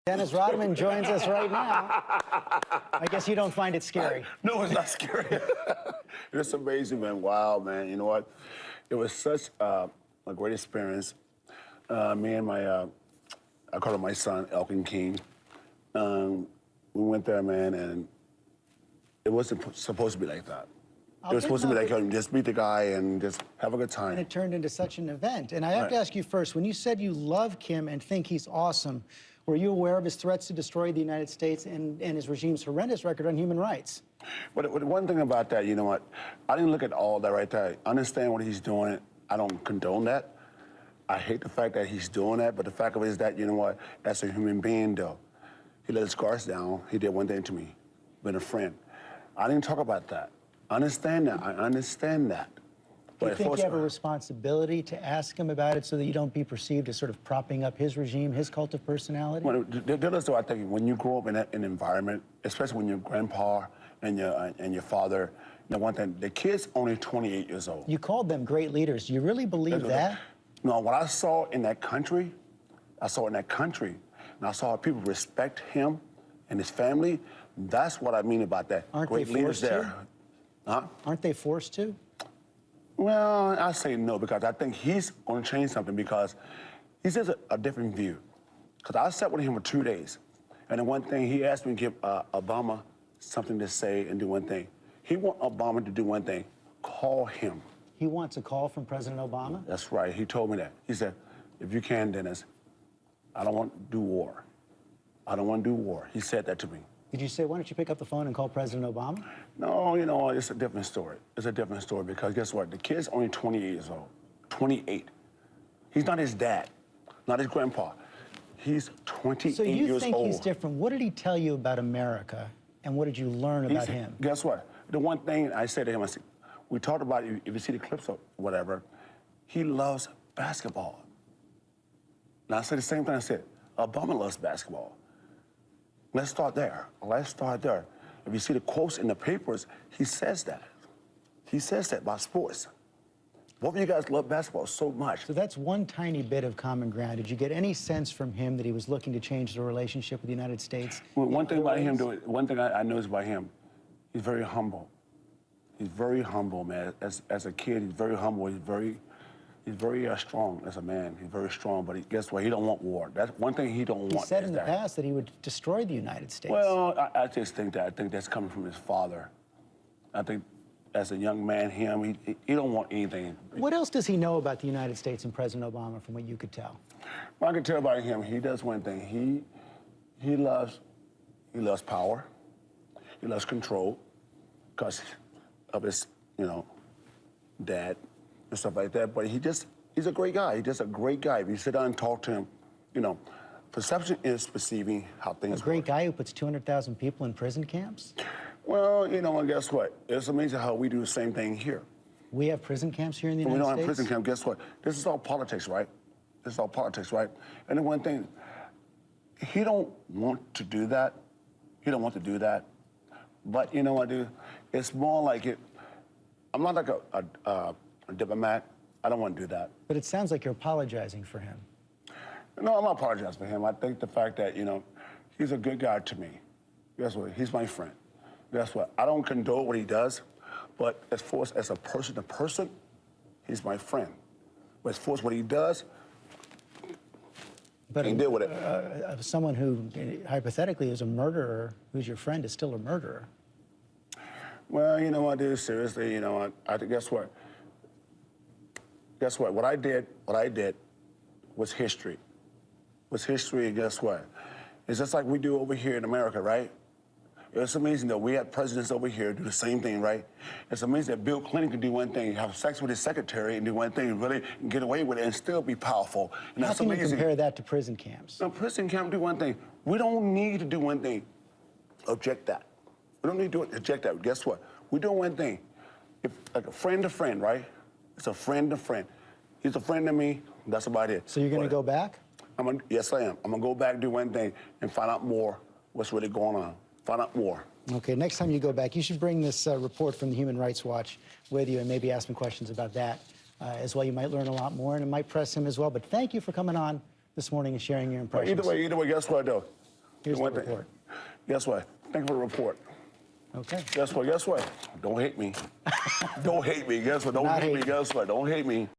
Dennis Rodman joins us right now. I guess you don't find it scary. No, it's not scary. It's amazing, man. Wow, man. You know what? It was such a great experience. Me and my, I call him my son, Elkin King. We went there, man, and it wasn't supposed to be like that. It was supposed to be like, just meet the guy and just have a good time. And it turned into such an event. And I have to ask you first, when you said you love Kim and think he's awesome, were you aware of his threats to destroy the United States and his regime's horrendous record on human rights? But one thing about that, you know what? I didn't look at all that right there. I understand what he's doing. I don't condone that. I hate the fact that he's doing that, but the fact of it is that, you know what? That's a human being, though. He let his guards down. He did one thing to me, been a friend. I didn't talk about that. I understand that. I understand that. Do you think you have a responsibility to ask him about it so that you don't be perceived as sort of propping up his regime, his cult of personality? Well, I think when you grow up in an environment, especially when your grandpa and your father, you know, one thing, the kid's only 28 years old. You called them great leaders. Do you really believe that? No, what I saw in that country, and I saw how people respect him and his family. That's what I mean about that. Aren't they forced to? Huh? Aren't they forced to? Well, I say no, because I think he's going to change something, because he says a different view. Because I sat with him for 2 days, and the one thing he asked me to give Obama something to say and do one thing. He wants Obama to do one thing, call him. He wants a call from President Obama? That's right, he told me that. He said, if you can, Dennis, I don't want to do war. I don't want to do war. He said that to me. Did you say, why don't you pick up the phone and call President Obama? No, you know, it's a different story. It's a different story, because guess what? The kid's only 28 years old. 28. He's not his dad, not his grandpa. He's 28 years old. So you think he's different. What did he tell you about America, and what did you learn about him? Guess what? The one thing I said to him, I said, we talked about, if you see the clips or whatever, he loves basketball. And I said the same thing. I said, Obama loves basketball. Let's start there. Let's start there. If you see the quotes in the papers, he says that. He says that about sports. Both of you guys love basketball so much. So that's one tiny bit of common ground. Did you get any sense from him that he was looking to change the relationship with the United States? Well, one thing about him, one thing I noticed about him, he's very humble. He's very humble, man. As a kid, he's very humble. He's very strong as a man. He's very strong, but guess what? He don't want war. That's one thing he don't want. He said in the past that he would destroy the United States. Well, I just think that. I think that's coming from his father. I think as a young man, he don't want anything. What else does he know about the United States and President Obama, from what you could tell? Well, I can tell about him. He does one thing. He loves power. He loves control, because of his, you know, dad and stuff like that. But he's a great guy. He's just a great guy. If you sit down and talk to him, you know, perception is perceiving how things work. A great guy who puts 200,000 people in prison camps? Well, you know, and guess what? It's amazing how we do the same thing here. We have prison camps here in the United States? We don't have prison camps. Guess what? This is all politics, right? This is all politics, right? And the one thing, he don't want to do that. He don't want to do that. But you know what, dude? It's more like it. I'm not like a diplomat. I don't want to do that. But it sounds like you're apologizing for him. No, I'm not apologizing for him. I think the fact that, you know, he's a good guy to me. Guess what? He's my friend. Guess what? I don't condone what he does, but as far as a person to person, he's my friend. But as far as what he does, but can't deal with it. Someone who hypothetically is a murderer, who's your friend, is still a murderer. Well, you know what, dude? Seriously, you know, guess what? Guess what? What I did was history. Was history, and guess what? It's just like we do over here in America, right? It's amazing that we have presidents over here do the same thing, right? It's amazing that Bill Clinton can do one thing, have sex with his secretary and do one thing, really get away with it and still be powerful. And How can you compare that to prison camps? No, prison camp do one thing. We don't need to do one thing. Object that. We don't need to object that. Guess what? We're doing one thing. If, like a friend to friend, right? It's a friend to friend. He's a friend to me. That's about it. So you're going to go back? Yes, I am. I'm going to go back, do one thing, and find out more what's really going on. Find out more. Okay, next time you go back, you should bring this report from the Human Rights Watch with you and maybe ask me questions about that as well. You might learn a lot more, and it might press him as well. But thank you for coming on this morning and sharing your impressions. Either way, guess what, though? Here's the One thing. report. Guess what? Thank you for the report. Okay. Guess what? Guess what? Don't hate me. Don't hate me. Guess what? Don't Not hate me. hate. Guess what? Don't hate me.